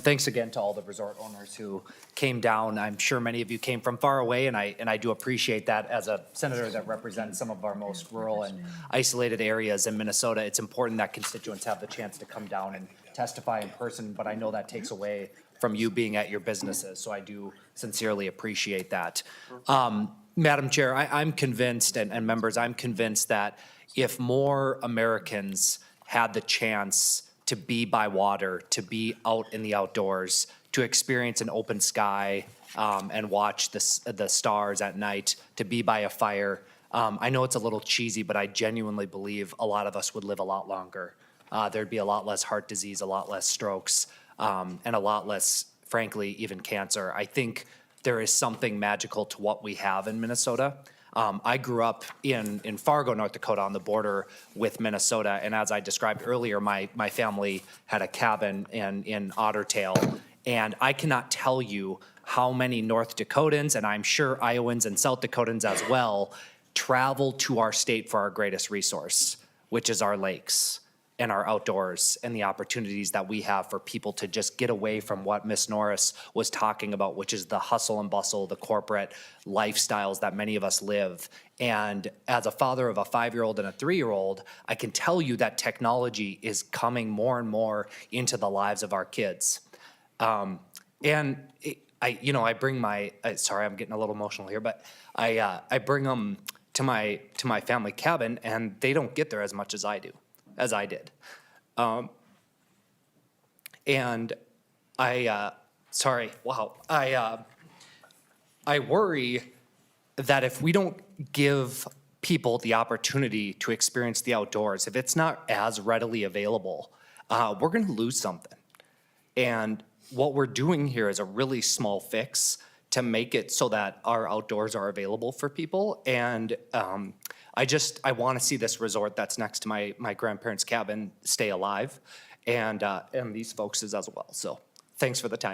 thanks again to all the resort owners who came down. I'm sure many of you came from far away, and I do appreciate that. As a senator that represents some of our most rural and isolated areas in Minnesota, it's important that constituents have the chance to come down and testify in person, but I know that takes away from you being at your businesses, so I do sincerely appreciate that. Madam Chair, I'm convinced, and members, I'm convinced that if more Americans had the chance to be by water, to be out in the outdoors, to experience an open sky and watch the stars at night, to be by a fire. I know it's a little cheesy, but I genuinely believe a lot of us would live a lot longer. There'd be a lot less heart disease, a lot less strokes, and a lot less, frankly, even cancer. I think there is something magical to what we have in Minnesota. I grew up in Fargo, North Dakota, on the border with Minnesota, and as I described earlier, my family had a cabin in Ottertail, and I cannot tell you how many North Dakotans, and I'm sure Iowans and South Dakotans as well, travel to our state for our greatest resource, which is our lakes and our outdoors and the opportunities that we have for people to just get away from what Ms. Norris was talking about, which is the hustle and bustle, the corporate lifestyles that many of us live. And as a father of a 5-year-old and a 3-year-old, I can tell you that technology is coming more and more into the lives of our kids. I bring my, sorry, I'm getting a little emotional here, but I bring them to my family cabin, and they don't get there as much as I did. And I worry that if we don't give people the opportunity to experience the outdoors, if it's not as readily available, we're going to lose something. And what we're doing here is a really small fix to make it so that our outdoors are available for people. And I want to see this resort that's next to my grandparents' cabin stay alive, and these folks as well. So thanks for the time.